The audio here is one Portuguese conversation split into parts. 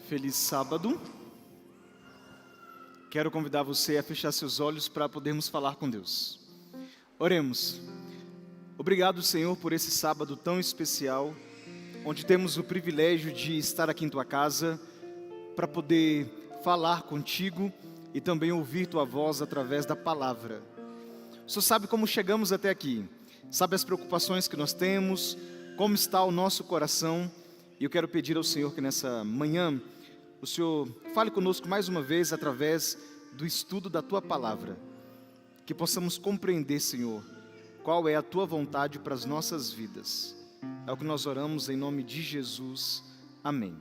Feliz sábado. Quero convidar você a fechar seus olhos para podermos falar com Deus. Oremos. Obrigado, Senhor, por esse sábado tão especial, onde temos o privilégio de estar aqui em Tua casa, para poder falar contigo e também ouvir Tua voz através da palavra. O Senhor sabe como chegamos até aqui, sabe as preocupações que nós temos, como está o nosso coração, e eu quero pedir ao Senhor que nessa manhã, o Senhor fale conosco mais uma vez através do estudo da Tua palavra, que possamos compreender, Senhor, qual é a Tua vontade para as nossas vidas. É o que nós oramos em nome de Jesus. Amém.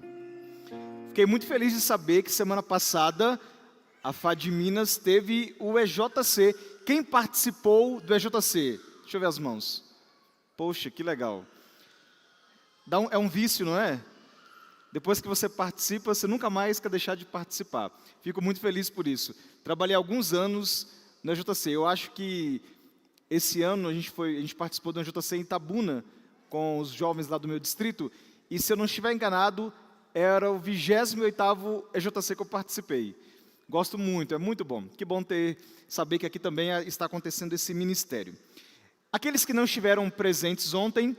Fiquei muito feliz de saber que semana passada a FAD Minas teve o EJC. Quem participou do EJC? Deixa eu ver as mãos. Poxa, que legal. É um vício, não é? Depois que você participa, você nunca mais quer deixar de participar. Fico muito feliz por isso. Trabalhei alguns anos no EJC. Eu acho que esse ano a gente participou do EJC em Itabuna, com os jovens lá do meu distrito, e se eu não estiver enganado, era o 28º EJC que eu participei. Gosto muito, é muito bom. Que bom saber que aqui também está acontecendo esse ministério. Aqueles que não estiveram presentes ontem,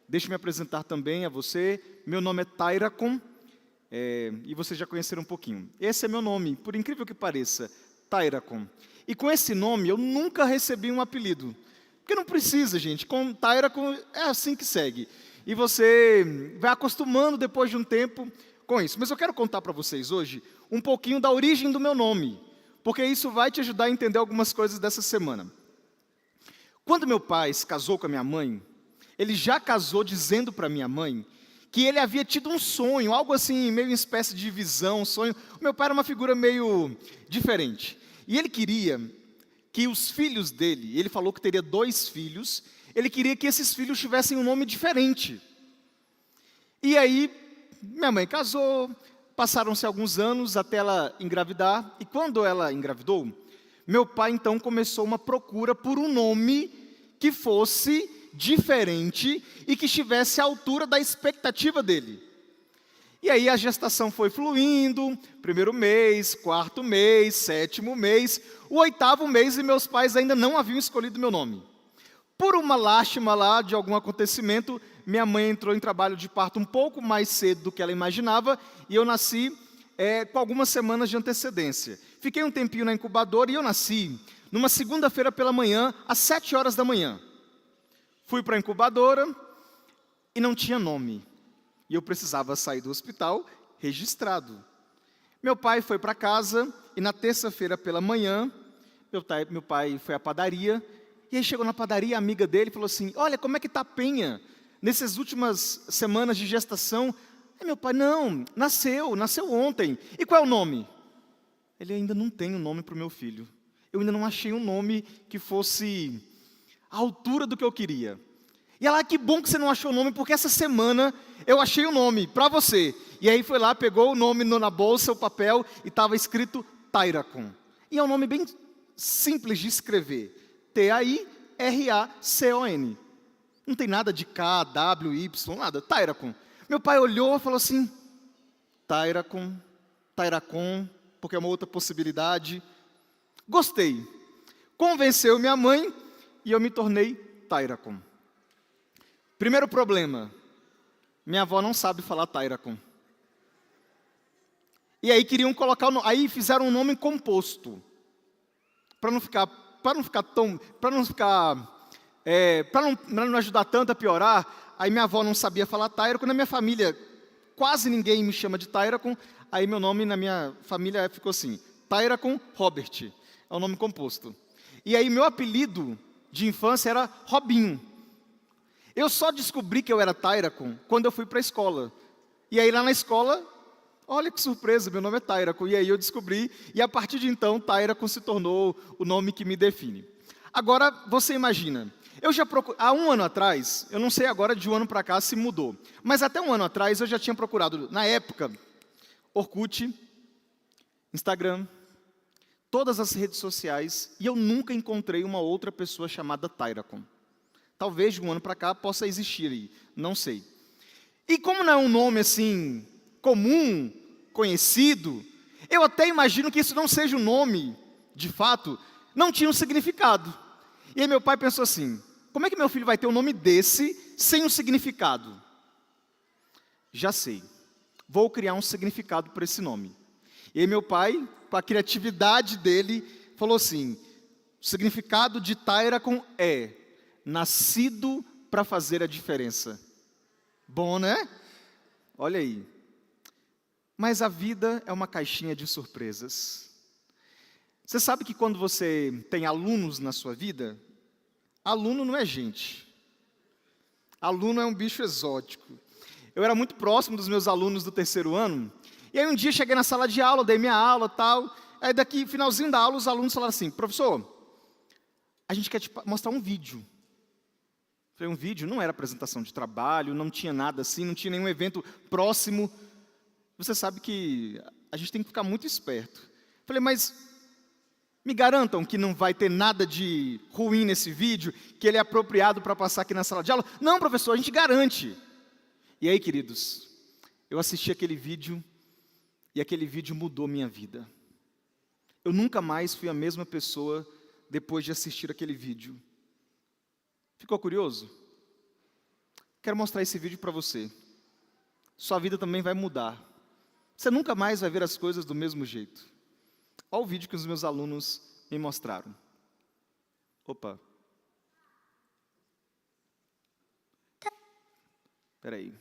deixe-me me apresentar também a você. Meu nome é Tairacon, e vocês já conheceram um pouquinho. Esse é meu nome, por incrível que pareça, Tairacon. E com esse nome eu nunca recebi um apelido. Porque não precisa, gente. Com Tairacon é assim que segue. E você vai acostumando depois de um tempo com isso. Mas eu quero contar para vocês hoje um pouquinho da origem do meu nome, porque isso vai te ajudar a entender algumas coisas dessa semana. Quando meu pai se casou com a minha mãe, ele já casou dizendo para minha mãe que ele havia tido um sonho, algo assim, meio em espécie de visão, sonho. O meu pai era uma figura meio diferente. E ele queria que os filhos dele, ele falou que teria 2 filhos, ele queria que esses filhos tivessem um nome diferente. E aí, minha mãe casou, passaram-se alguns anos até ela engravidar, e quando ela engravidou, meu pai então começou uma procura por um nome que fosse diferente e que estivesse à altura da expectativa dele. E aí a gestação foi fluindo, 1º mês, 4º mês, 7º mês, o 8º mês e meus pais ainda não haviam escolhido meu nome. Por uma lástima lá de algum acontecimento, minha mãe entrou em trabalho de parto um pouco mais cedo do que ela imaginava e eu nasci com algumas semanas de antecedência. Fiquei um tempinho na incubadora e eu nasci numa segunda-feira pela manhã, às 7 horas da manhã. Fui para a incubadora e não tinha nome. E eu precisava sair do hospital registrado. Meu pai foi para casa e na terça-feira pela manhã, meu pai foi à padaria. E aí chegou na padaria, a amiga dele falou assim, olha, como é que está a Penha nessas últimas semanas de gestação? Aí meu pai, não, nasceu ontem. E qual é o nome? Ele ainda não tem um nome para o meu filho. Eu ainda não achei um nome que fosse à altura do que eu queria. E ela, que bom que você não achou o nome, porque essa semana eu achei o nome para você. E aí foi lá, pegou o nome na bolsa, o papel, e estava escrito Tairacon. E é um nome bem simples de escrever. Tairacon. Não tem nada de K, W, Y, nada. Tairacon. Meu pai olhou e falou assim, Tairacon, porque é uma outra possibilidade. Gostei. Convenceu minha mãe e eu me tornei Tairacon. Primeiro problema, minha avó não sabe falar Tairacon. E aí queriam colocar, aí fizeram um nome composto, para não ajudar tanto a piorar. Aí minha avó não sabia falar Tairacon, na minha família quase ninguém me chama de Tairacon, aí meu nome na minha família ficou assim, Tairacon Robert, é um nome composto. E aí meu apelido de infância era Robinho. Eu só descobri que eu era Tairacon quando eu fui para a escola. E aí lá na escola, olha que surpresa, meu nome é Tairacon. E aí eu descobri, e a partir de então, Tairacon se tornou o nome que me define. Agora, você imagina, eu já há um ano atrás, eu não sei agora de um ano para cá se mudou, mas até um ano atrás eu já tinha procurado, na época, Orkut, Instagram, todas as redes sociais, e eu nunca encontrei uma outra pessoa chamada Tairacon. Talvez de um ano para cá possa existir aí, não sei. E como não é um nome assim comum, conhecido, eu até imagino que isso não seja um nome, de fato, não tinha um significado. E aí meu pai pensou assim, como é que meu filho vai ter um nome desse sem um significado? Já sei, vou criar um significado para esse nome. E aí meu pai, com a criatividade dele, falou assim, o significado de Tairacon é nascido para fazer a diferença. Bom, né? Olha aí. Mas a vida é uma caixinha de surpresas. Você sabe que quando você tem alunos na sua vida, aluno não é gente. Aluno é um bicho exótico. Eu era muito próximo dos meus alunos do terceiro ano, e aí um dia cheguei na sala de aula, dei minha aula e tal, aí daqui, finalzinho da aula, os alunos falaram assim, professor, a gente quer te mostrar um vídeo. Eu falei, um vídeo? Não era apresentação de trabalho, não tinha nada assim, não tinha nenhum evento próximo. Você sabe que a gente tem que ficar muito esperto. Eu falei, mas me garantam que não vai ter nada de ruim nesse vídeo, que ele é apropriado para passar aqui na sala de aula? Não, professor, a gente garante. E aí, queridos, eu assisti aquele vídeo e aquele vídeo mudou minha vida. Eu nunca mais fui a mesma pessoa depois de assistir aquele vídeo. Ficou curioso? Quero mostrar esse vídeo para você. Sua vida também vai mudar. Você nunca mais vai ver as coisas do mesmo jeito. Olha o vídeo que os meus alunos me mostraram. Opa. Espera aí.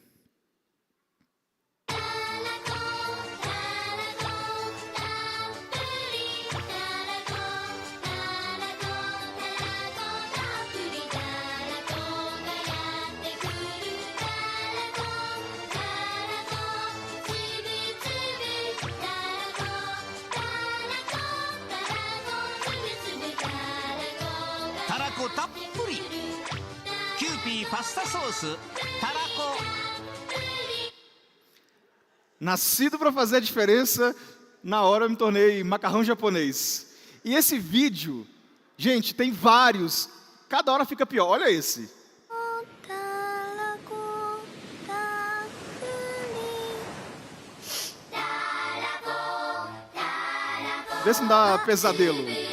Taっぷりキューピーパスタソースたらこ Nascido para fazer a diferença, na hora eu me tornei macarrão japonês. E esse vídeo, gente, tem vários, cada hora fica pior, olha esse. Vê se não dá pesadelo.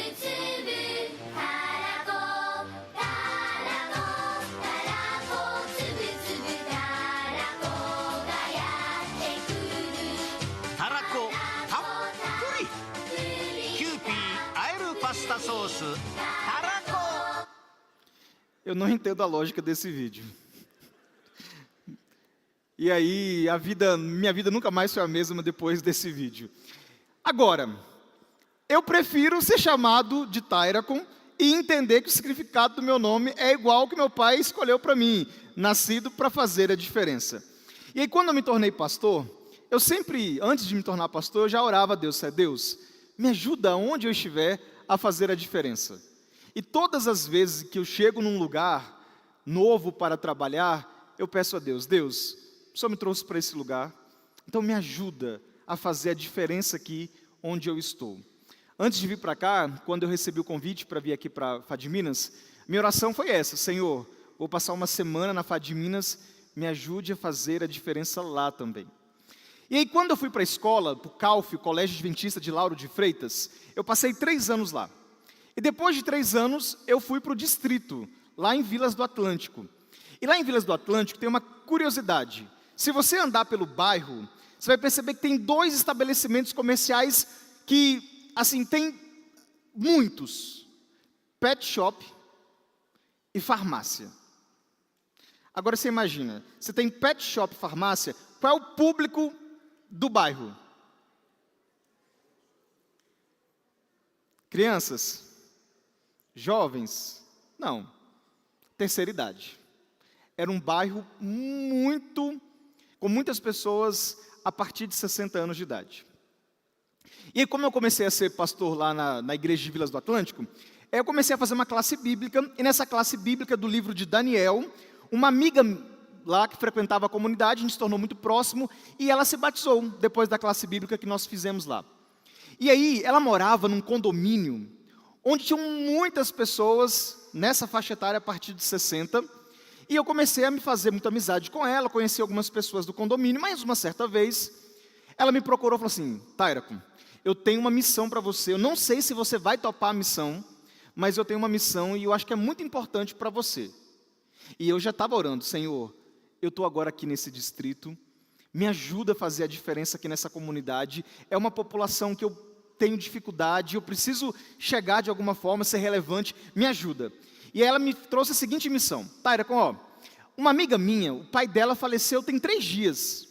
Eu não entendo a lógica desse vídeo. E aí, minha vida nunca mais foi a mesma depois desse vídeo. Agora, eu prefiro ser chamado de Tairacon e entender que o significado do meu nome é igual ao que meu pai escolheu para mim, nascido para fazer a diferença. E aí, quando eu me tornei pastor, eu sempre, antes de me tornar pastor, eu já orava a Deus, Deus, me ajuda onde eu estiver a fazer a diferença. E todas as vezes que eu chego num lugar novo para trabalhar, eu peço a Deus, Deus, o Senhor me trouxe para esse lugar, então me ajuda a fazer a diferença aqui onde eu estou. Antes de vir para cá, quando eu recebi o convite para vir aqui para a FAD Minas, minha oração foi essa, Senhor, vou passar uma semana na FAD Minas, me ajude a fazer a diferença lá também. E aí quando eu fui para a escola, para o CAUF, o Colégio Adventista de Lauro de Freitas, eu passei 3 anos lá. E depois de 3 anos, eu fui para o distrito, lá em Vilas do Atlântico. E lá em Vilas do Atlântico tem uma curiosidade. Se você andar pelo bairro, você vai perceber que tem 2 estabelecimentos comerciais que, assim, tem muitos. Pet shop e farmácia. Agora você imagina, você tem pet shop e farmácia, qual é o público do bairro? Crianças? Jovens? Não. Terceira idade. Era um bairro com muitas pessoas a partir de 60 anos de idade. E aí, como eu comecei a ser pastor lá na igreja de Vilas do Atlântico, eu comecei a fazer uma classe bíblica, e nessa classe bíblica do livro de Daniel, uma amiga lá que frequentava a comunidade, a gente se tornou muito próximo, e ela se batizou depois da classe bíblica que nós fizemos lá. E aí, ela morava num condomínio, onde tinham muitas pessoas nessa faixa etária a partir de 60, e eu comecei a me fazer muita amizade com ela, conheci algumas pessoas do condomínio, mas uma certa vez, Ela me procurou e falou assim: Tairaco, eu tenho uma missão para você. Eu não sei se você vai topar a missão, mas eu tenho uma missão e eu acho que é muito importante para você. E eu já estava orando: Senhor, eu estou agora aqui nesse distrito, me ajuda a fazer a diferença aqui nessa comunidade. É uma população que eu tenho dificuldade, eu preciso chegar de alguma forma, ser relevante, me ajuda. E aí ela me trouxe a seguinte missão: Tairaco, uma amiga minha, o pai dela faleceu tem 3 dias.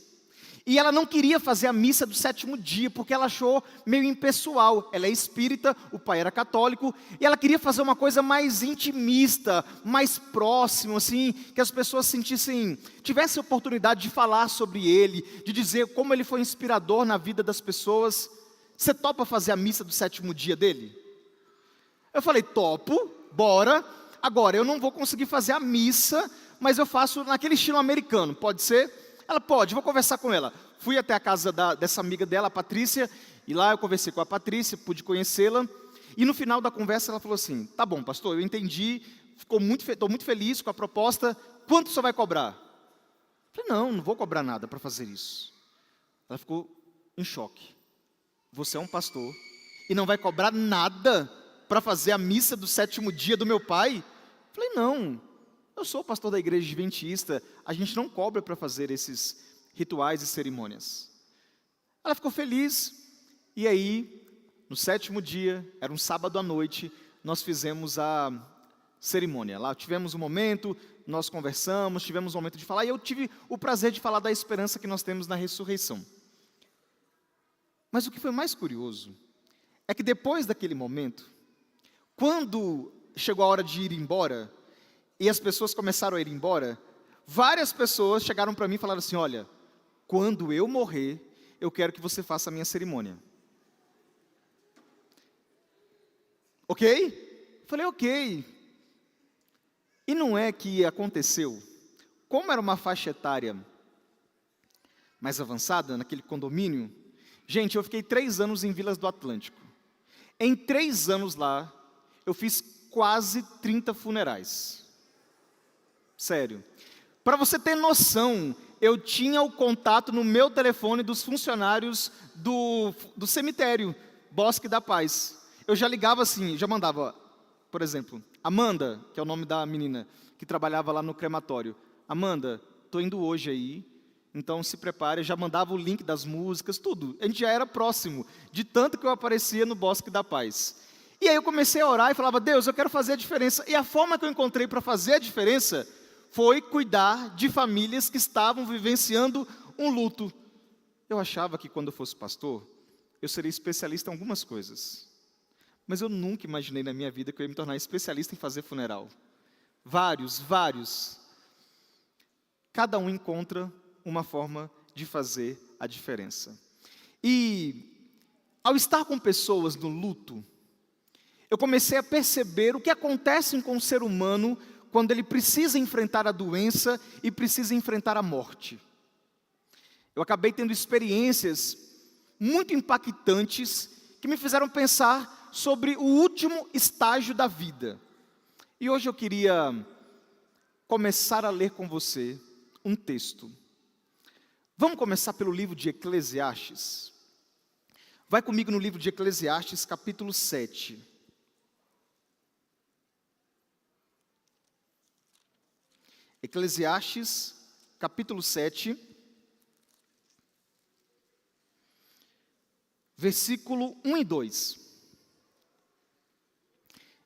E ela não queria fazer a missa do 7º dia, porque ela achou meio impessoal. Ela é espírita, o pai era católico, e ela queria fazer uma coisa mais intimista, mais próximo, assim, que as pessoas tivessem a oportunidade de falar sobre ele, de dizer como ele foi inspirador na vida das pessoas. Você topa fazer a missa do 7º dia dele? Eu falei: topo, bora. Agora, eu não vou conseguir fazer a missa, mas eu faço naquele estilo americano, pode ser? Ela: pode, vou conversar com ela. Fui até a casa dessa amiga dela, a Patrícia, e lá eu conversei com a Patrícia, pude conhecê-la, e no final da conversa ela falou assim: tá bom, pastor, eu entendi, estou muito feliz com a proposta, quanto o senhor vai cobrar? Eu falei: não vou cobrar nada para fazer isso. Ela ficou em choque. Você é um pastor e não vai cobrar nada para fazer a missa do 7º dia do meu pai? Eu falei: não, eu sou pastor da igreja adventista, a gente não cobra para fazer esses rituais e cerimônias. Ela ficou feliz, e aí, no 7º dia, era um sábado à noite, nós fizemos a cerimônia. Lá tivemos um momento, nós conversamos, tivemos um momento de falar, e eu tive o prazer de falar da esperança que nós temos na ressurreição. Mas o que foi mais curioso, é que depois daquele momento, quando chegou a hora de ir embora, e as pessoas começaram a ir embora, várias pessoas chegaram para mim e falaram assim: olha, quando eu morrer, eu quero que você faça a minha cerimônia. Ok? Falei: ok. E não é que aconteceu, como era uma faixa etária mais avançada, naquele condomínio, gente, eu fiquei 3 anos em Vilas do Atlântico. Em 3 anos lá, eu fiz quase 30 funerais. Sério. Para você ter noção, eu tinha o contato no meu telefone dos funcionários do cemitério, Bosque da Paz. Eu já ligava assim, já mandava, por exemplo, Amanda, que é o nome da menina que trabalhava lá no crematório. Amanda, estou indo hoje aí, então se prepare. Eu já mandava o link das músicas, tudo. A gente já era próximo, de tanto que eu aparecia no Bosque da Paz. E aí eu comecei a orar e falava: Deus, eu quero fazer a diferença. E a forma que eu encontrei para fazer a diferença foi cuidar de famílias que estavam vivenciando um luto. Eu achava que quando eu fosse pastor, eu seria especialista em algumas coisas. Mas eu nunca imaginei na minha vida que eu ia me tornar especialista em fazer funeral. Vários. Cada um encontra uma forma de fazer a diferença. E ao estar com pessoas no luto, eu comecei a perceber o que acontece com o ser humano quando ele precisa enfrentar a doença e precisa enfrentar a morte. Eu acabei tendo experiências muito impactantes que me fizeram pensar sobre o último estágio da vida. E hoje eu queria começar a ler com você um texto. Vamos começar pelo livro de Eclesiastes. Vai comigo no livro de Eclesiastes, capítulo 7. Eclesiastes, capítulo 7, versículo 1 e 2.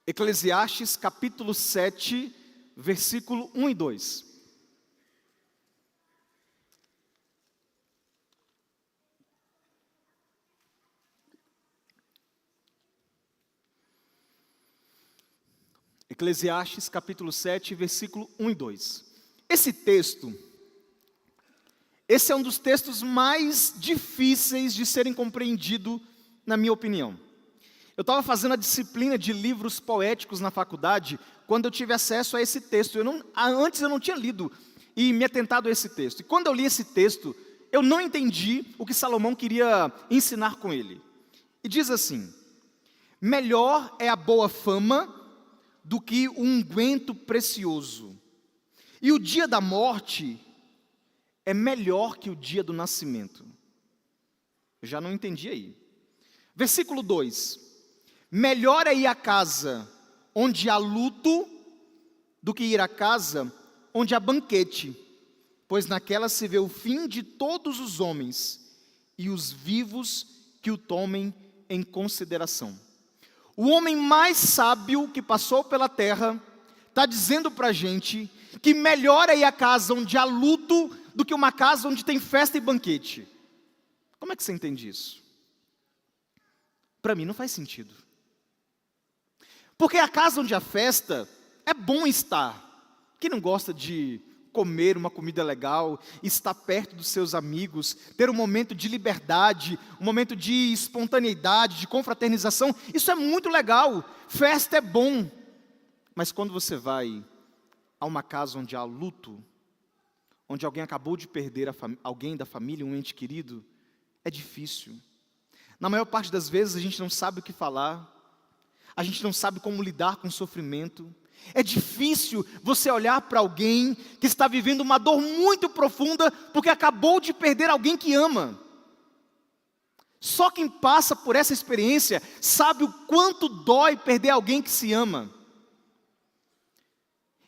Eclesiastes, capítulo 7, versículo 1 e 2. Eclesiastes, capítulo 7, versículo 1 e 2. Esse texto, esse é um dos textos mais difíceis de serem compreendido, na minha opinião. Eu estava fazendo a disciplina de livros poéticos na faculdade, quando eu tive acesso a esse texto. Antes eu não tinha lido e me atentado a esse texto. E quando eu li esse texto, eu não entendi o que Salomão queria ensinar com ele. E diz assim: melhor é a boa fama do que o unguento precioso, e o dia da morte é melhor que o dia do nascimento. Eu já não entendi aí. Versículo 2: melhor é ir à casa onde há luto do que ir à casa onde há banquete, pois naquela se vê o fim de todos os homens e os vivos que o tomem em consideração. O homem mais sábio que passou pela terra está dizendo para a gente que melhor é ir à casa onde há luto do que uma casa onde tem festa e banquete. Como é que você entende isso? Para mim não faz sentido. Porque a casa onde há festa é bom estar. Quem não gosta de comer uma comida legal, estar perto dos seus amigos, ter um momento de liberdade, um momento de espontaneidade, de confraternização, isso é muito legal. Festa é bom. Mas quando você vai a uma casa onde há luto, onde alguém acabou de perder alguém da família, um ente querido, é difícil. Na maior parte das vezes a gente não sabe o que falar, a gente não sabe como lidar com o sofrimento. É difícil você olhar para alguém que está vivendo uma dor muito profunda porque acabou de perder alguém que ama. Só quem passa por essa experiência sabe o quanto dói perder alguém que se ama.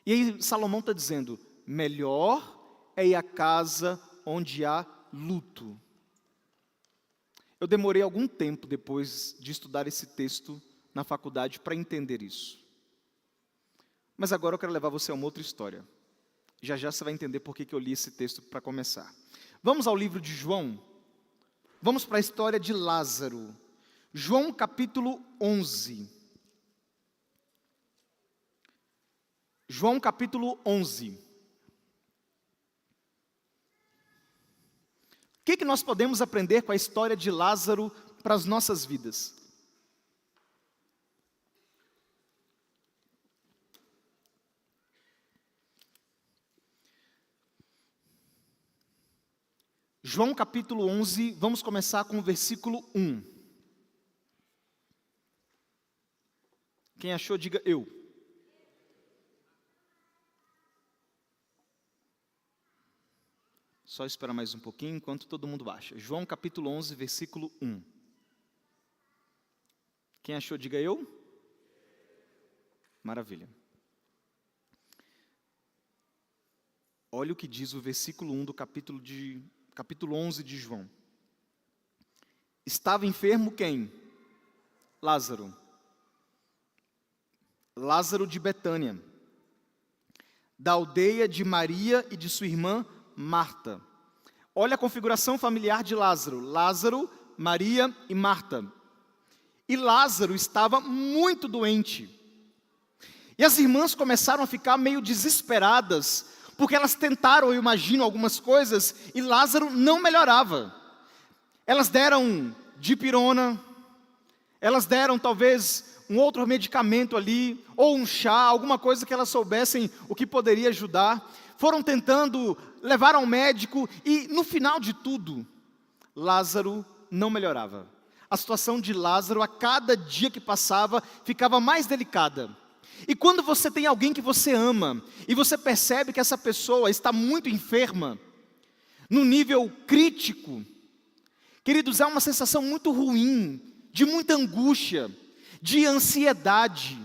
E aí Salomão está dizendo, melhor é ir à casa onde há luto. Eu demorei algum tempo depois de estudar esse texto na faculdade para entender isso. Mas agora eu quero levar você a uma outra história. Já já você vai entender por que eu li esse texto para começar. Vamos ao livro de João. Vamos para a história de Lázaro. João capítulo 11. João capítulo 11. O que nós podemos aprender com a história de Lázaro para as nossas vidas? João capítulo 11, vamos começar com o versículo 1. Quem achou, diga eu. Só esperar mais um pouquinho enquanto todo mundo baixa. João capítulo 11, versículo 1. Quem achou, diga eu. Maravilha. Olha o que diz o versículo 1 do capítulo 11 de João. Estava enfermo quem? Lázaro. Lázaro de Betânia, da aldeia de Maria e de sua irmã Marta. Olha a configuração familiar de Lázaro. Lázaro, Maria e Marta. E Lázaro estava muito doente. E as irmãs começaram a ficar meio desesperadas, porque elas tentaram, eu imagino, algumas coisas, e Lázaro não melhorava. Elas deram dipirona, elas deram talvez um outro medicamento ali, ou um chá, alguma coisa que elas soubessem o que poderia ajudar. Foram tentando, levaram ao médico, e no final de tudo, Lázaro não melhorava. A situação de Lázaro, a cada dia que passava, ficava mais delicada. E quando você tem alguém que você ama, e você percebe que essa pessoa está muito enferma, no nível crítico, queridos, é uma sensação muito ruim, de muita angústia, de ansiedade,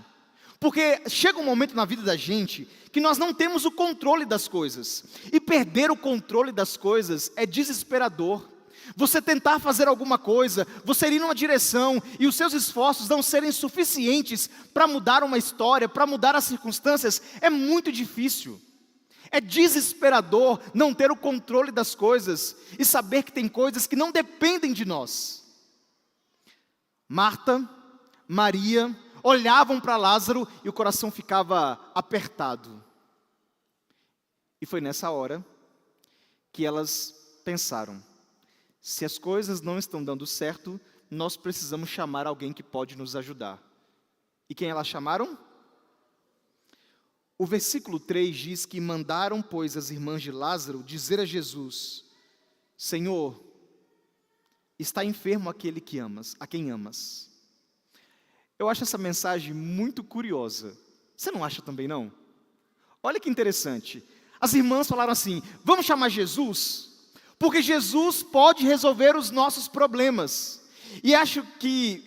porque chega um momento na vida da gente, que nós não temos o controle das coisas, e perder o controle das coisas é desesperador. Você tentar fazer alguma coisa, você ir numa direção e os seus esforços não serem suficientes para mudar uma história, para mudar as circunstâncias, é muito difícil. É desesperador não ter o controle das coisas e saber que tem coisas que não dependem de nós. Marta, Maria olhavam para Lázaro e o coração ficava apertado. E foi nessa hora que elas pensaram: se as coisas não estão dando certo, nós precisamos chamar alguém que pode nos ajudar. E quem elas chamaram? O versículo 3 diz que mandaram, pois, as irmãs de Lázaro dizer a Jesus: Senhor, está enfermo aquele que amas, a quem amas. Eu acho essa mensagem muito curiosa. Você não acha também, não? Olha que interessante. As irmãs falaram assim: vamos chamar Jesus? Porque Jesus pode resolver os nossos problemas. E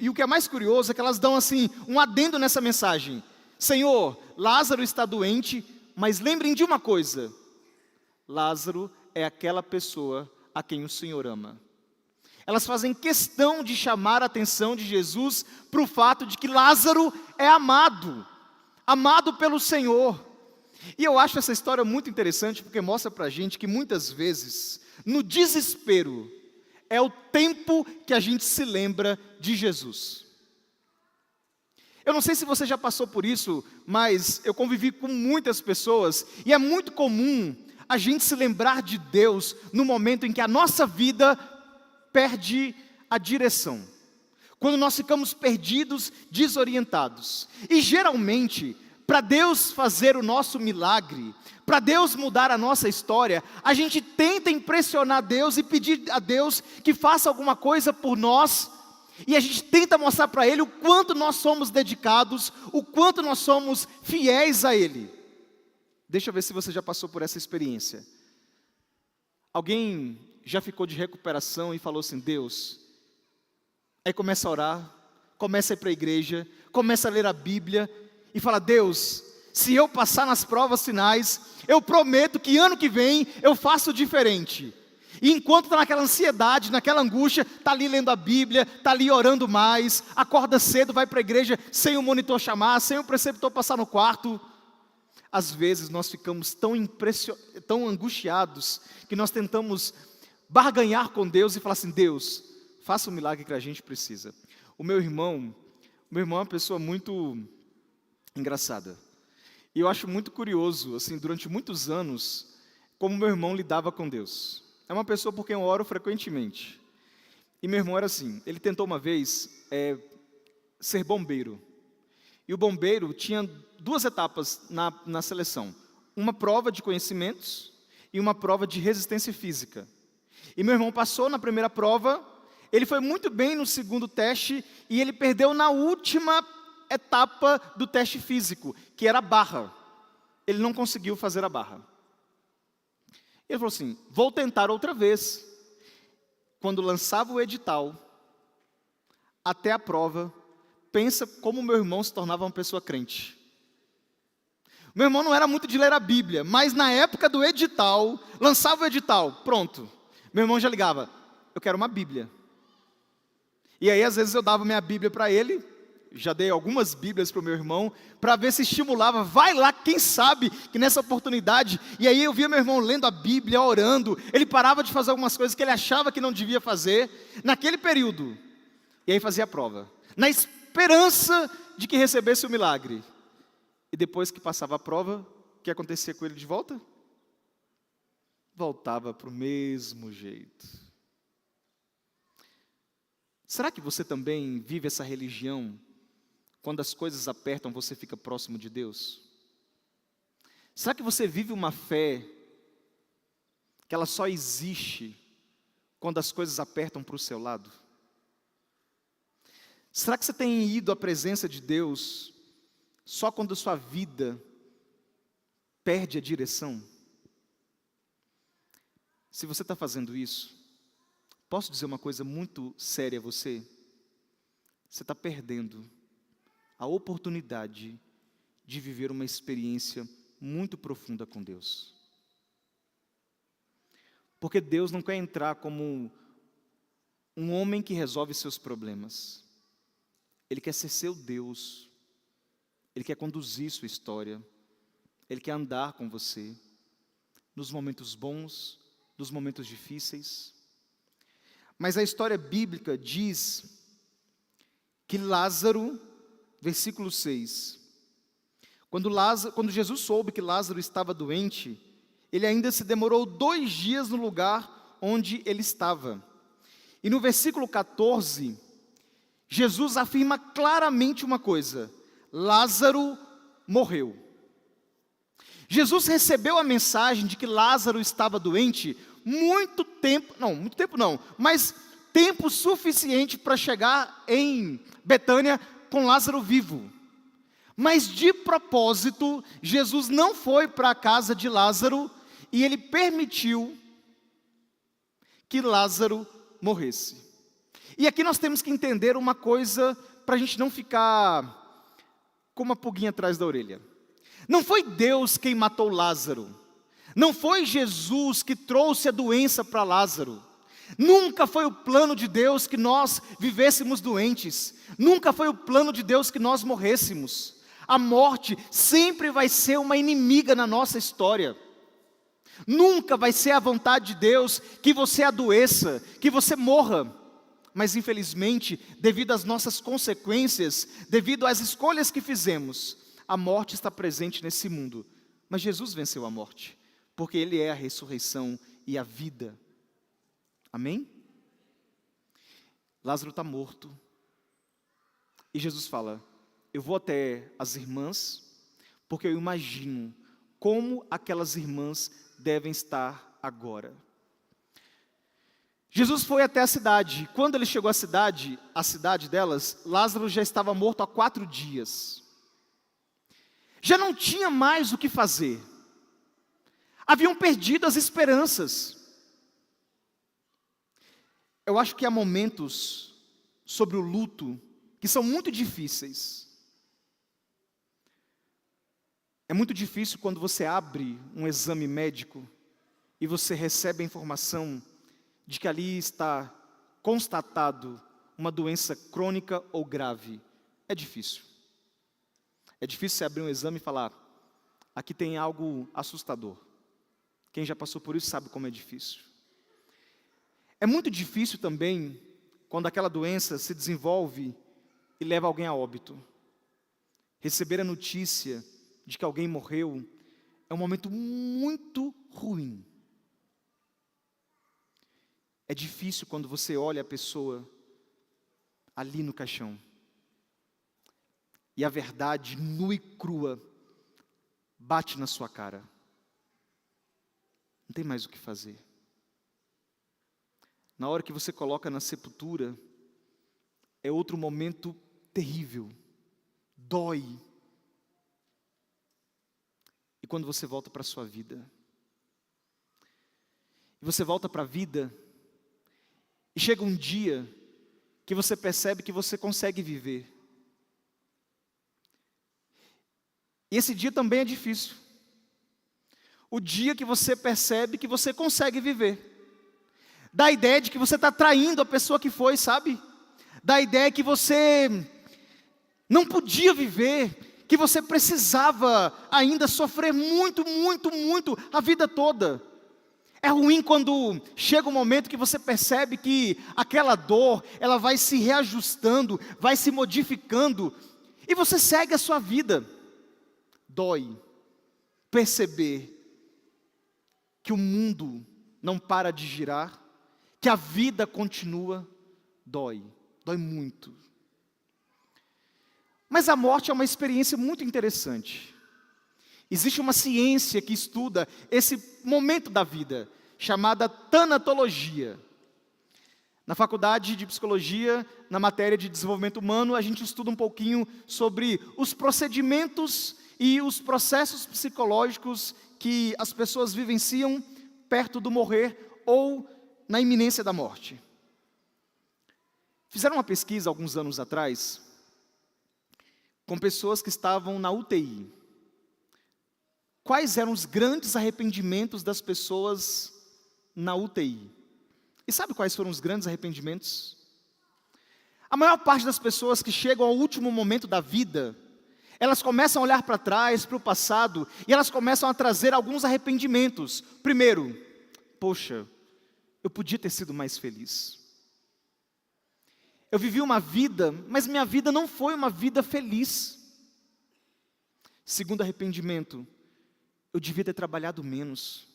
o que é mais curioso é que elas dão assim, um adendo nessa mensagem. Senhor, Lázaro está doente, mas lembrem de uma coisa. Lázaro é aquela pessoa a quem o Senhor ama. Elas fazem questão de chamar a atenção de Jesus para o fato de que Lázaro é amado pelo Senhor. E eu acho essa história muito interessante porque mostra para a gente que muitas vezes, no desespero, é o tempo que a gente se lembra de Jesus. Eu não sei se você já passou por isso, mas eu convivi com muitas pessoas e é muito comum a gente se lembrar de Deus no momento em que a nossa vida perde a direção. Quando nós ficamos perdidos, desorientados. E geralmente, para Deus fazer o nosso milagre, para Deus mudar a nossa história, a gente tenta impressionar Deus e pedir a Deus que faça alguma coisa por nós, e a gente tenta mostrar para Ele o quanto nós somos dedicados, o quanto nós somos fiéis a Ele. Deixa eu ver se você já passou por essa experiência. Alguém já ficou de recuperação e falou assim, Deus, aí começa a orar, começa a ir para a igreja, começa a ler a Bíblia, e fala, Deus, se eu passar nas provas finais, eu prometo que ano que vem eu faço diferente. E enquanto está naquela ansiedade, naquela angústia, está ali lendo a Bíblia, está ali orando mais, acorda cedo, vai para a igreja, sem o monitor chamar, sem o preceptor passar no quarto. Às vezes nós ficamos tão angustiados, que nós tentamos barganhar com Deus e falar assim, Deus, faça o milagre que a gente precisa. O meu irmão é uma pessoa muito engraçada. E eu acho muito curioso, assim, durante muitos anos, como meu irmão lidava com Deus. É uma pessoa por quem eu oro frequentemente. E meu irmão era assim, ele tentou uma vez ser bombeiro. E o bombeiro tinha 2 etapas na seleção. Uma prova de conhecimentos e uma prova de resistência física. E meu irmão passou na primeira prova, ele foi muito bem no segundo teste e ele perdeu na última etapa do teste físico, que era a barra. Ele não conseguiu fazer a barra. Ele falou assim, vou tentar outra vez. Quando lançava o edital, até a prova, pensa como meu irmão se tornava uma pessoa crente. Meu irmão não era muito de ler a Bíblia, mas na época do edital, lançava o edital, pronto. Meu irmão já ligava, eu quero uma Bíblia. E aí às vezes eu dava minha Bíblia para ele, já dei algumas Bíblias para o meu irmão, para ver se estimulava, vai lá, quem sabe que nessa oportunidade, e aí eu via meu irmão lendo a Bíblia, orando, ele parava de fazer algumas coisas que ele achava que não devia fazer, naquele período, e aí fazia a prova, na esperança de que recebesse o milagre. E depois que passava a prova, o que acontecia com ele de volta? Voltava para o mesmo jeito. Será que você também vive essa religião? Quando as coisas apertam, você fica próximo de Deus? Será que você vive uma fé que ela só existe quando as coisas apertam para o seu lado? Será que você tem ido à presença de Deus só quando a sua vida perde a direção? Se você está fazendo isso, posso dizer uma coisa muito séria a você? Você está perdendo a oportunidade de viver uma experiência muito profunda com Deus. Porque Deus não quer entrar como um homem que resolve seus problemas. Ele quer ser seu Deus. Ele quer conduzir sua história. Ele quer andar com você nos momentos bons, nos momentos difíceis. Mas a história bíblica diz que Lázaro, versículo 6, quando Jesus soube que Lázaro estava doente, ele ainda se demorou 2 dias no lugar onde ele estava. E no versículo 14, Jesus afirma claramente uma coisa: Lázaro morreu. Jesus recebeu a mensagem de que Lázaro estava doente mas tempo suficiente para chegar em Betânia com Lázaro vivo. Mas de propósito, Jesus não foi para a casa de Lázaro e ele permitiu que Lázaro morresse. E aqui nós temos que entender uma coisa para a gente não ficar com uma pulguinha atrás da orelha. Não foi Deus quem matou Lázaro. Não foi Jesus que trouxe a doença para Lázaro. Nunca foi o plano de Deus que nós vivêssemos doentes. Nunca foi o plano de Deus que nós morrêssemos. A morte sempre vai ser uma inimiga na nossa história. Nunca vai ser a vontade de Deus que você adoeça, que você morra. Mas infelizmente, devido às nossas consequências, devido às escolhas que fizemos, a morte está presente nesse mundo. Mas Jesus venceu a morte, porque Ele é a ressurreição e a vida. Amém? Lázaro está morto. E Jesus fala, eu vou até as irmãs, porque eu imagino como aquelas irmãs devem estar agora. Jesus foi até a cidade. Quando ele chegou à cidade delas, Lázaro já estava morto há 4 dias. Já não tinha mais o que fazer. Haviam perdido as esperanças. Eu acho que há momentos sobre o luto que são muito difíceis. É muito difícil quando você abre um exame médico e você recebe a informação de que ali está constatado uma doença crônica ou grave. É difícil. É difícil você abrir um exame e falar, aqui tem algo assustador. Quem já passou por isso sabe como é difícil. É muito difícil também quando aquela doença se desenvolve e leva alguém a óbito. Receber a notícia de que alguém morreu é um momento muito ruim. É difícil quando você olha a pessoa ali no caixão e a verdade nua e crua bate na sua cara. Não tem mais o que fazer. Na hora que você coloca na sepultura, é outro momento terrível, dói. E quando você volta para a sua vida, e você volta para a vida, e chega um dia que você percebe que você consegue viver. E esse dia também é difícil. O dia que você percebe que você consegue viver. Dá a ideia de que você está traindo a pessoa que foi, sabe? Dá a ideia que você não podia viver, que você precisava ainda sofrer muito, muito, muito a vida toda. É ruim quando chega um momento que você percebe que aquela dor, ela vai se reajustando, vai se modificando, e você segue a sua vida. Dói perceber que o mundo não para de girar, que a vida continua, dói muito. Mas a morte é uma experiência muito interessante. Existe uma ciência que estuda esse momento da vida, chamada tanatologia. Na faculdade de psicologia, na matéria de desenvolvimento humano, a gente estuda um pouquinho sobre os procedimentos e os processos psicológicos que as pessoas vivenciam perto do morrer ou na iminência da morte. Fizeram uma pesquisa alguns anos atrás com pessoas que estavam na UTI. Quais eram os grandes arrependimentos das pessoas na UTI? E sabe quais foram os grandes arrependimentos? A maior parte das pessoas que chegam ao último momento da vida, elas começam a olhar para trás, para o passado, e elas começam a trazer alguns arrependimentos. Primeiro, poxa, eu podia ter sido mais feliz. Eu vivi uma vida, mas minha vida não foi uma vida feliz. Segundo arrependimento, eu devia ter trabalhado menos.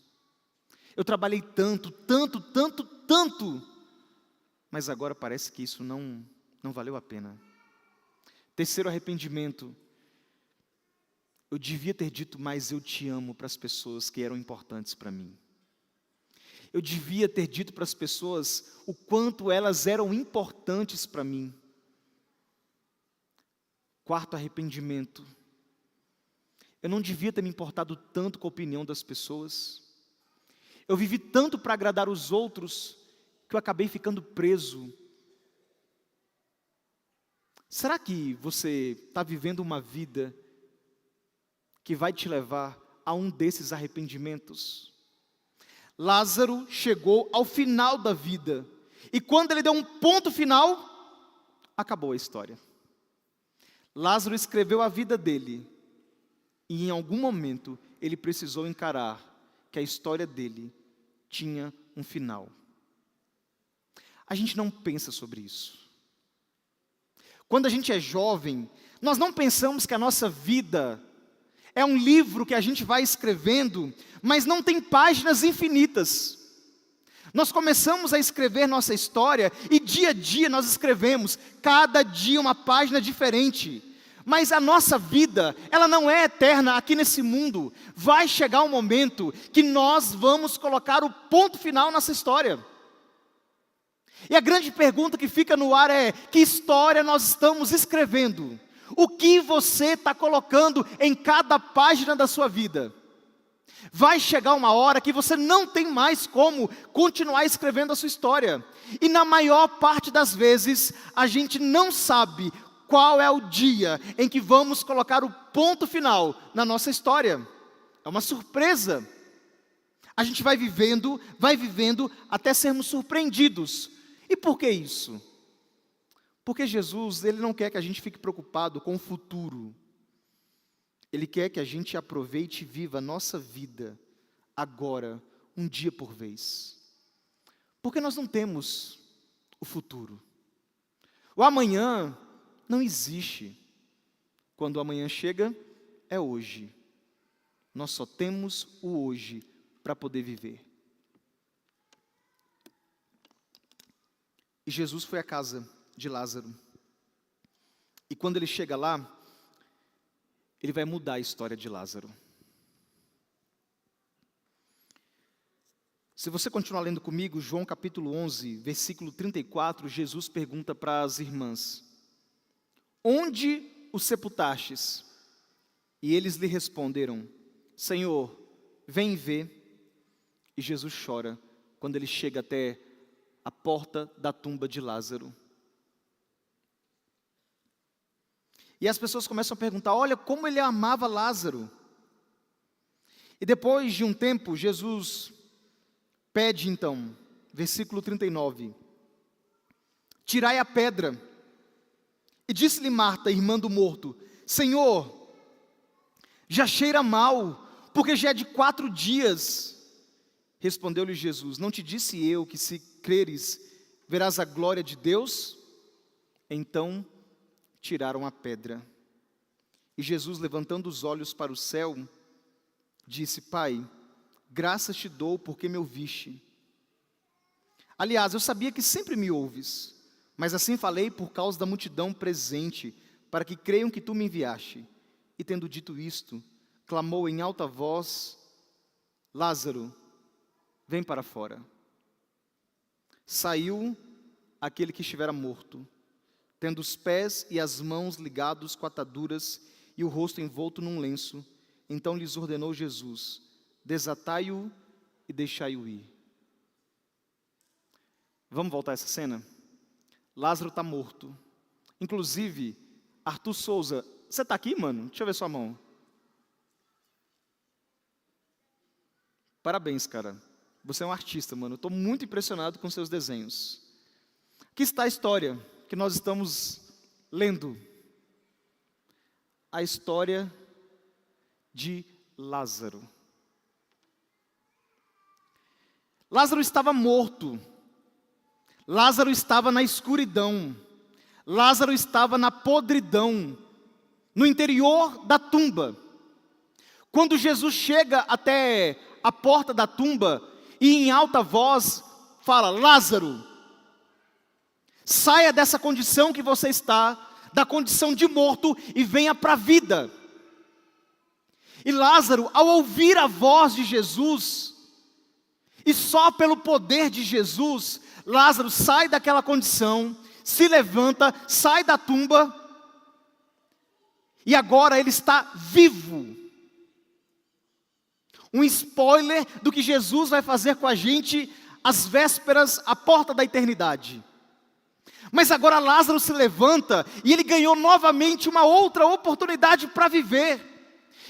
Eu trabalhei tanto, mas agora parece que isso não valeu a pena. Terceiro arrependimento, eu devia ter dito mais eu te amo para as pessoas que eram importantes para mim. Eu devia ter dito para as pessoas o quanto elas eram importantes para mim. Quarto arrependimento, eu não devia ter me importado tanto com a opinião das pessoas. Eu vivi tanto para agradar os outros, que eu acabei ficando preso. Será que você está vivendo uma vida que vai te levar a um desses arrependimentos? Lázaro chegou ao final da vida, e quando ele deu um ponto final, acabou a história. Lázaro escreveu a vida dele, e em algum momento ele precisou encarar que a história dele tinha um final. A gente não pensa sobre isso. Quando a gente é jovem, nós não pensamos que a nossa vida é um livro que a gente vai escrevendo, mas não tem páginas infinitas. Nós começamos a escrever nossa história e dia a dia nós escrevemos, cada dia uma página diferente. Mas a nossa vida, ela não é eterna aqui nesse mundo. Vai chegar um momento que nós vamos colocar o ponto final nessa história. E a grande pergunta que fica no ar é: que história nós estamos escrevendo? O que você está colocando em cada página da sua vida? Vai chegar uma hora que você não tem mais como continuar escrevendo a sua história. E na maior parte das vezes, a gente não sabe qual é o dia em que vamos colocar o ponto final na nossa história. É uma surpresa. A gente vai vivendo até sermos surpreendidos. E por que isso? Porque Jesus, Ele não quer que a gente fique preocupado com o futuro. Ele quer que a gente aproveite e viva a nossa vida agora, um dia por vez. Porque nós não temos o futuro. O amanhã não existe. Quando o amanhã chega, é hoje. Nós só temos o hoje para poder viver. E Jesus foi à casa de Lázaro. E quando ele chega lá, ele vai mudar a história de Lázaro. Se você continuar lendo comigo, João capítulo 11, versículo 34, Jesus pergunta para as irmãs: onde o sepultastes? E eles lhe responderam: Senhor, vem ver. E Jesus chora quando ele chega até a porta da tumba de Lázaro. E as pessoas começam a perguntar: olha como ele amava Lázaro. E depois de um tempo, Jesus pede então, versículo 39, tirai a pedra. E disse-lhe Marta, irmã do morto: Senhor, já cheira mal, porque já é de 4 dias. Respondeu-lhe Jesus: não te disse eu que se creres, verás a glória de Deus? Então tiraram a pedra. E Jesus, levantando os olhos para o céu, disse: Pai, graças te dou porque me ouviste. Aliás, eu sabia que sempre me ouves, mas assim falei por causa da multidão presente, para que creiam que tu me enviaste. E tendo dito isto, clamou em alta voz: Lázaro, vem para fora. Saiu aquele que estivera morto, tendo os pés e as mãos ligados com ataduras e o rosto envolto num lenço. Então lhes ordenou Jesus: desatai-o e deixai-o ir. Vamos voltar a essa cena? Lázaro está morto. Inclusive, Arthur Souza, você está aqui, mano? Deixa eu ver sua mão. Parabéns, cara. Você é um artista, mano. Eu estou muito impressionado com seus desenhos. Aqui está a história que nós estamos lendo. A história de Lázaro. Lázaro estava morto. Lázaro estava na escuridão. Lázaro estava na podridão, no interior da tumba. Quando Jesus chega até a porta da tumba e em alta voz fala: Lázaro, saia dessa condição que você está, da condição de morto, e venha para a vida. E Lázaro, ao ouvir a voz de Jesus, e só pelo poder de Jesus, Lázaro sai daquela condição, se levanta, sai da tumba, e agora ele está vivo. Um spoiler do que Jesus vai fazer com a gente às vésperas, à porta da eternidade. Mas agora Lázaro se levanta e ele ganhou novamente uma outra oportunidade para viver.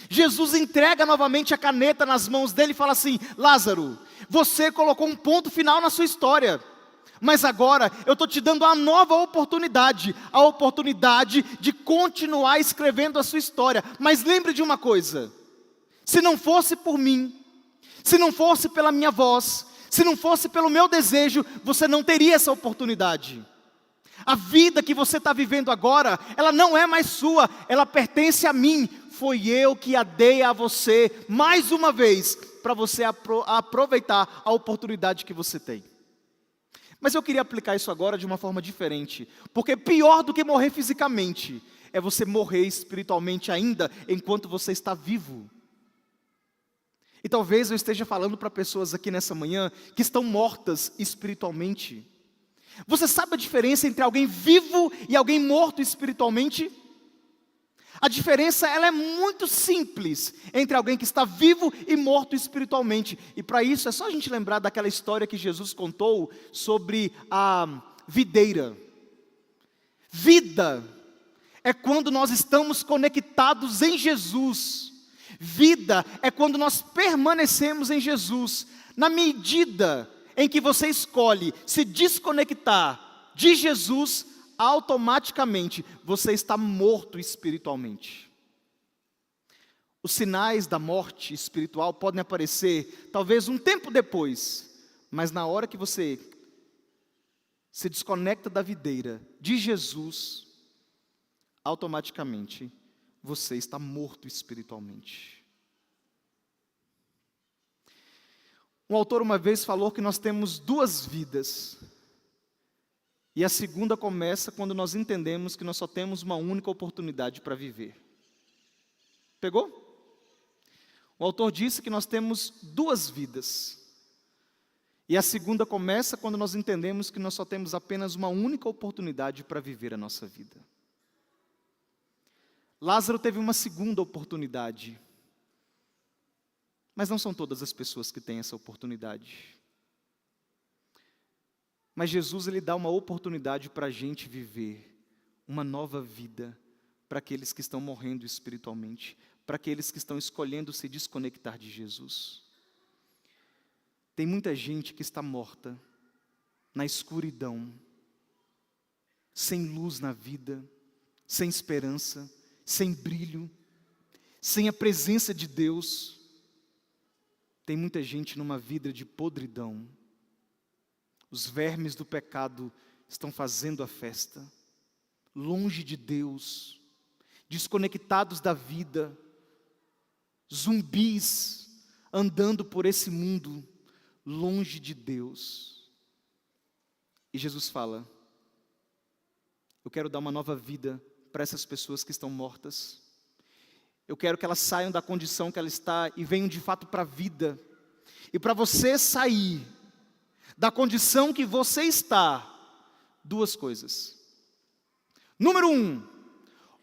Jesus entrega novamente a caneta nas mãos dele e fala assim: Lázaro, você colocou um ponto final na sua história, mas agora eu estou te dando uma nova oportunidade, a oportunidade de continuar escrevendo a sua história. Mas lembre de uma coisa: se não fosse por mim, se não fosse pela minha voz, se não fosse pelo meu desejo, você não teria essa oportunidade. A vida que você está vivendo agora, ela não é mais sua, ela pertence a mim. Foi eu que a dei a você, mais uma vez, para você aproveitar a oportunidade que você tem. Mas eu queria aplicar isso agora de uma forma diferente, porque pior do que morrer fisicamente, é você morrer espiritualmente ainda, enquanto você está vivo. E talvez eu esteja falando para pessoas aqui nessa manhã, que estão mortas espiritualmente. Você sabe a diferença entre alguém vivo e alguém morto espiritualmente? A diferença, ela é muito simples entre alguém que está vivo e morto espiritualmente. E para isso é só a gente lembrar daquela história que Jesus contou sobre a videira. Vida é quando nós estamos conectados em Jesus. Vida é quando nós permanecemos em Jesus. Na medida em que você escolhe se desconectar de Jesus, automaticamente você está morto espiritualmente. Os sinais da morte espiritual podem aparecer talvez um tempo depois, mas na hora que você se desconecta da videira de Jesus, automaticamente você está morto espiritualmente. Um autor uma vez falou que nós temos duas vidas. E a segunda começa quando nós entendemos que nós só temos uma única oportunidade para viver. Pegou? O autor disse que nós temos duas vidas. E a segunda começa quando nós entendemos que nós só temos apenas uma única oportunidade para viver a nossa vida. Lázaro teve uma segunda oportunidade. Mas não são todas as pessoas que têm essa oportunidade. Mas Jesus, Ele dá uma oportunidade para a gente viver uma nova vida, para aqueles que estão morrendo espiritualmente, para aqueles que estão escolhendo se desconectar de Jesus. Tem muita gente que está morta, na escuridão, sem luz na vida, sem esperança, sem brilho, sem a presença de Deus. Tem muita gente numa vida de podridão. Os vermes do pecado estão fazendo a festa, longe de Deus, desconectados da vida, zumbis andando por esse mundo, longe de Deus. E Jesus fala: eu quero dar uma nova vida para essas pessoas que estão mortas. Eu quero que elas saiam da condição que ela está e venham de fato para a vida. E para você sair da condição que você está, duas coisas. Número 1,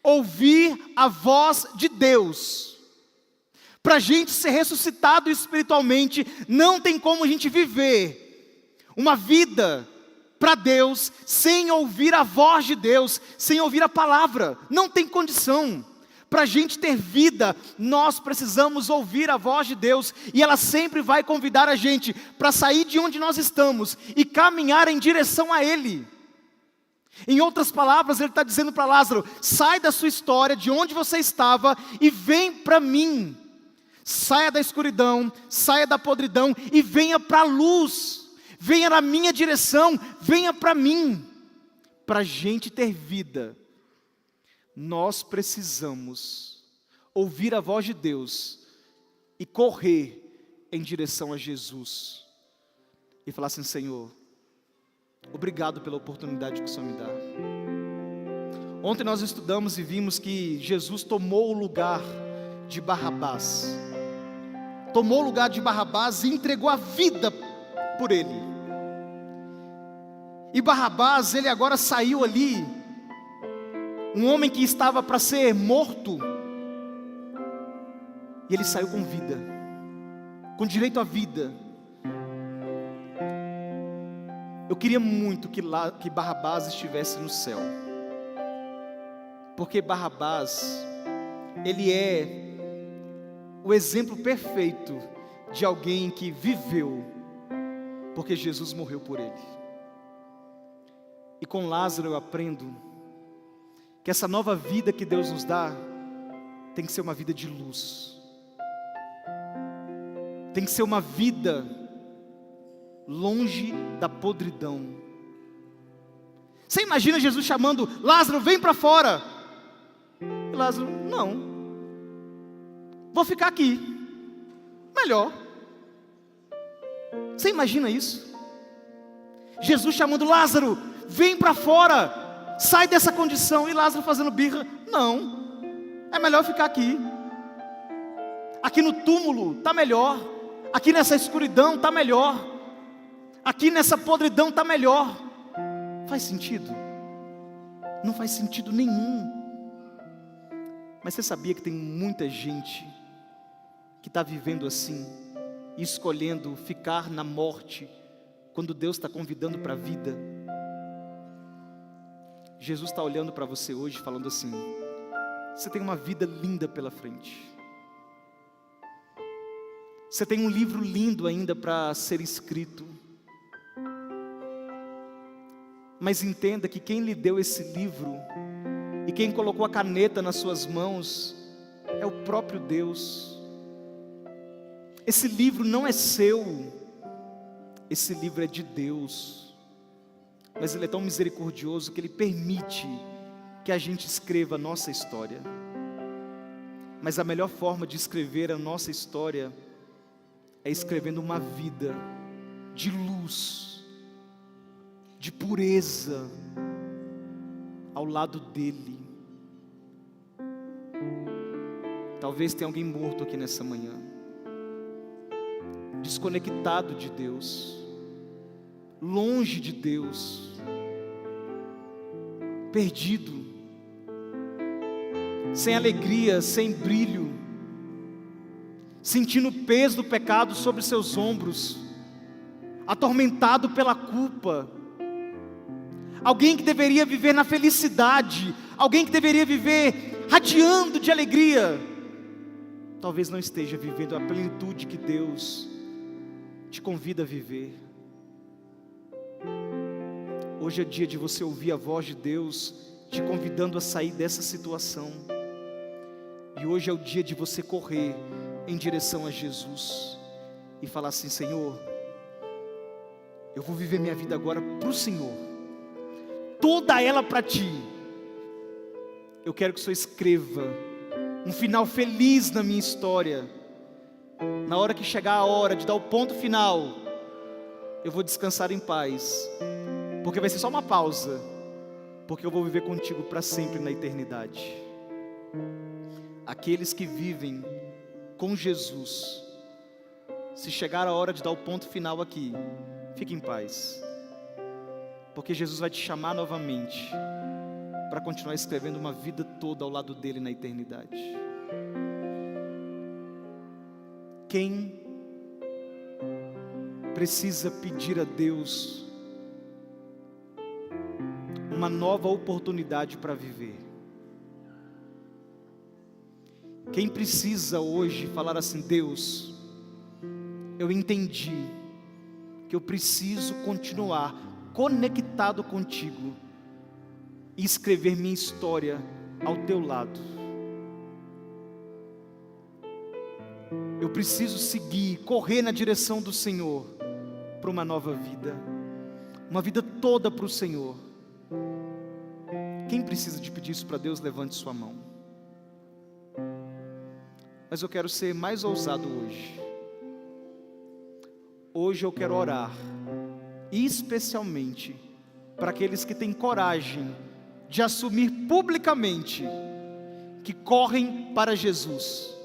ouvir a voz de Deus. Para a gente ser ressuscitado espiritualmente, não tem como a gente viver uma vida para Deus sem ouvir a voz de Deus, sem ouvir a palavra. Não tem condição. Para a gente ter vida, nós precisamos ouvir a voz de Deus, e ela sempre vai convidar a gente para sair de onde nós estamos e caminhar em direção a Ele. Em outras palavras, Ele está dizendo para Lázaro: sai da sua história, de onde você estava, e vem para mim. Saia da escuridão, saia da podridão e venha para a luz. Venha na minha direção, venha para mim. Para a gente ter vida, nós precisamos ouvir a voz de Deus e correr em direção a Jesus e falar assim: Senhor, obrigado pela oportunidade que o Senhor me dá. Ontem nós estudamos e vimos que Jesus tomou o lugar de Barrabás. Tomou o lugar de Barrabás e entregou a vida por ele. E Barrabás, ele agora saiu ali, um homem que estava para ser morto, e ele saiu com vida, com direito à vida. Eu queria muito que Barrabás estivesse no céu, porque Barrabás, ele é o exemplo perfeito de alguém que viveu, porque Jesus morreu por ele. E com Lázaro eu aprendo que essa nova vida que Deus nos dá tem que ser uma vida de luz, tem que ser uma vida longe da podridão. Você imagina Jesus chamando Lázaro, vem para fora, e Lázaro, não, vou ficar aqui, melhor. Você imagina isso? Jesus chamando Lázaro, vem para fora, sai dessa condição, e Lázaro fazendo birra, não, é melhor ficar aqui. Aqui no túmulo está melhor, aqui nessa escuridão está melhor, aqui nessa podridão está melhor. Faz sentido? Não faz sentido nenhum. Mas você sabia que tem muita gente que está vivendo assim, e escolhendo ficar na morte, quando Deus está convidando para a vida? Jesus está olhando para você hoje, falando assim: você tem uma vida linda pela frente, você tem um livro lindo ainda para ser escrito, mas entenda que quem lhe deu esse livro, e quem colocou a caneta nas suas mãos, é o próprio Deus. Esse livro não é seu, esse livro é de Deus, mas Ele é tão misericordioso que Ele permite que a gente escreva a nossa história. Mas a melhor forma de escrever a nossa história é escrevendo uma vida de luz, de pureza, ao lado dEle. Talvez tenha alguém morto aqui nessa manhã, desconectado de Deus, longe de Deus, perdido, sem alegria, sem brilho, sentindo o peso do pecado sobre seus ombros, atormentado pela culpa. Alguém que deveria viver na felicidade, alguém que deveria viver radiando de alegria, talvez não esteja vivendo a plenitude que Deus te convida a viver. Hoje é dia de você ouvir a voz de Deus te convidando a sair dessa situação. E hoje é o dia de você correr em direção a Jesus e falar assim: Senhor, eu vou viver minha vida agora para o Senhor, toda ela para Ti. Eu quero que o Senhor escreva um final feliz na minha história. Na hora que chegar a hora de dar o ponto final, eu vou descansar em paz, porque vai ser só uma pausa, porque eu vou viver contigo para sempre na eternidade. Aqueles que vivem com Jesus, se chegar a hora de dar o ponto final aqui, fique em paz, porque Jesus vai te chamar novamente para continuar escrevendo uma vida toda ao lado dele na eternidade. Quem precisa pedir a Deus uma nova oportunidade para viver? Quem precisa hoje falar assim: Deus, eu entendi que eu preciso continuar conectado contigo e escrever minha história ao teu lado. Eu preciso seguir, correr na direção do Senhor para uma nova vida, uma vida toda para o Senhor. Quem precisa de pedir isso para Deus, levante sua mão. Mas eu quero ser mais ousado hoje. Hoje eu quero orar, especialmente para aqueles que têm coragem de assumir publicamente que correm para Jesus.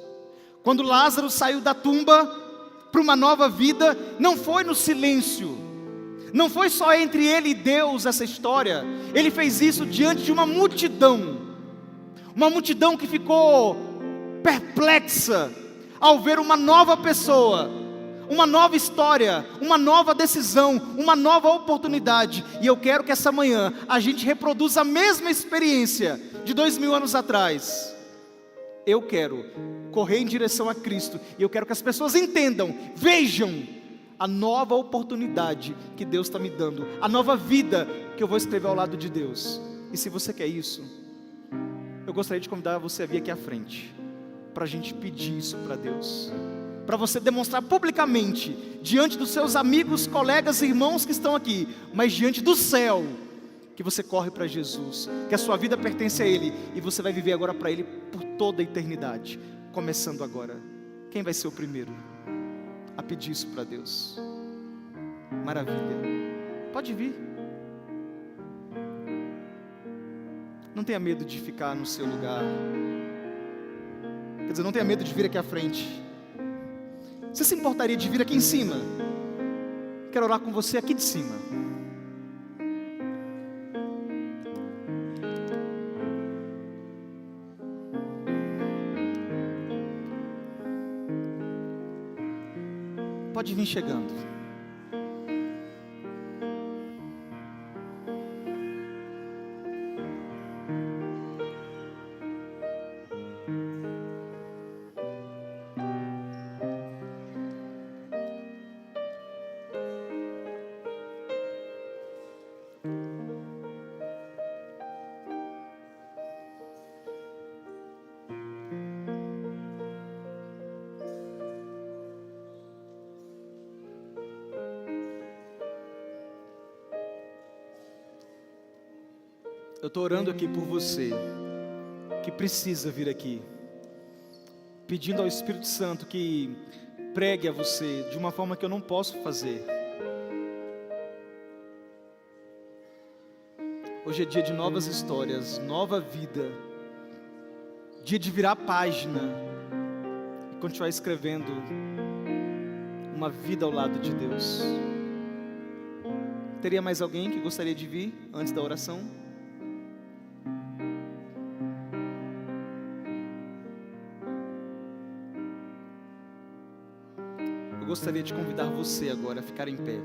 Quando Lázaro saiu da tumba para uma nova vida, não foi no silêncio, não foi só entre ele e Deus essa história. Ele fez isso diante de uma multidão que ficou perplexa ao ver uma nova pessoa, uma nova história, uma nova decisão, uma nova oportunidade. E eu quero que essa manhã a gente reproduza a mesma experiência de 2000 anos atrás. Eu quero correr em direção a Cristo, e eu quero que as pessoas entendam, vejam a nova oportunidade que Deus está me dando, a nova vida que eu vou escrever ao lado de Deus. E se você quer isso, eu gostaria de convidar você a vir aqui à frente, para a gente pedir isso para Deus, para você demonstrar publicamente, diante dos seus amigos, colegas e irmãos que estão aqui, mas diante do céu, que você corre para Jesus, que a sua vida pertence a Ele, e você vai viver agora para Ele por toda a eternidade, começando agora. Quem vai ser o primeiro a pedir isso para Deus? Maravilha, pode vir. Não tenha medo de ficar no seu lugar, quer dizer, não tenha medo de vir aqui à frente. Você se importaria de vir aqui em cima? Quero orar com você aqui de cima. Pode vir chegando. Eu estou orando aqui por você, que precisa vir aqui, pedindo ao Espírito Santo que pregue a você de uma forma que eu não posso fazer. Hoje é dia de novas histórias, nova vida, dia de virar a página e continuar escrevendo uma vida ao lado de Deus. Teria mais alguém que gostaria de vir antes da oração? Gostaria de convidar você agora a ficar em pé.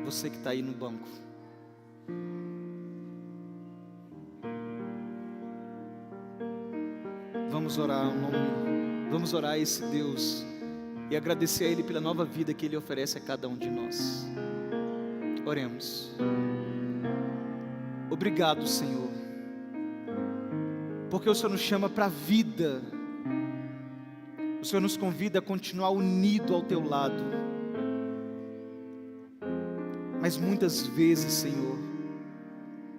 Você que está aí no banco. Vamos orar vamos orar a esse Deus e agradecer a Ele pela nova vida que Ele oferece a cada um de nós. Oremos. Obrigado, Senhor, porque o Senhor nos chama para a vida. O Senhor nos convida a continuar unido ao Teu lado. Mas muitas vezes, Senhor,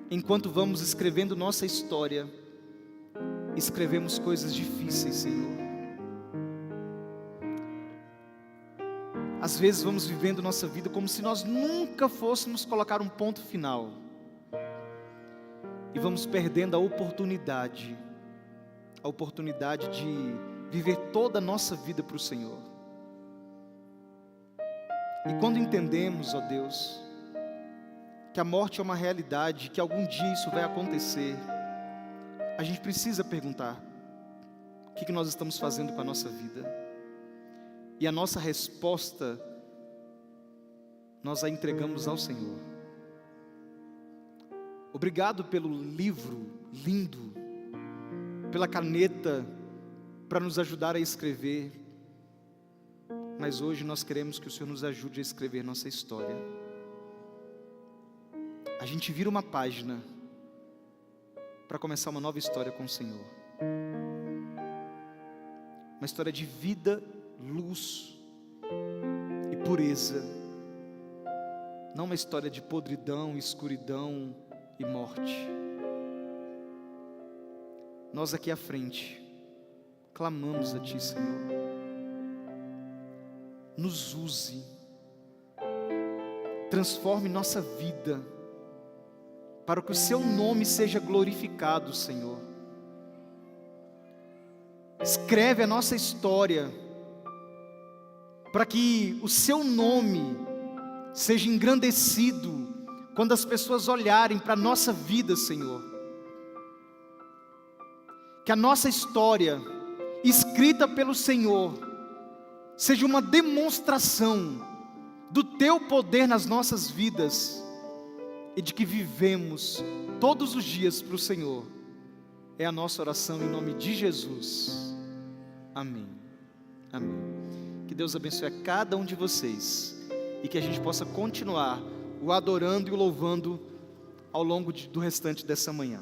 enquanto vamos escrevendo nossa história, escrevemos coisas difíceis, Senhor. Às vezes vamos vivendo nossa vida como se nós nunca fôssemos colocar um ponto final. E vamos perdendo a oportunidade de viver toda a nossa vida para o Senhor. E quando entendemos, ó Deus, que a morte é uma realidade, que algum dia isso vai acontecer, a gente precisa perguntar: o que nós estamos fazendo com a nossa vida? E a nossa resposta, nós a entregamos ao Senhor. Obrigado pelo livro lindo, pela caneta para nos ajudar a escrever, mas hoje nós queremos que o Senhor nos ajude a escrever nossa história. A gente vira uma página para começar uma nova história com o Senhor, uma história de vida, luz e pureza, não uma história de podridão, escuridão e morte. Nós aqui à frente clamamos a Ti, Senhor, nos use, transforme nossa vida, para que o Seu nome seja glorificado, Senhor. Escreve a nossa história, para que o Seu nome seja engrandecido, quando as pessoas olharem para a nossa vida, Senhor. Que a nossa história, escrita pelo Senhor, seja uma demonstração do Teu poder nas nossas vidas e de que vivemos todos os dias para o Senhor. É a nossa oração em nome de Jesus. Amém. Amém. Que Deus abençoe a cada um de vocês e que a gente possa continuar o adorando e o louvando ao longo do restante dessa manhã.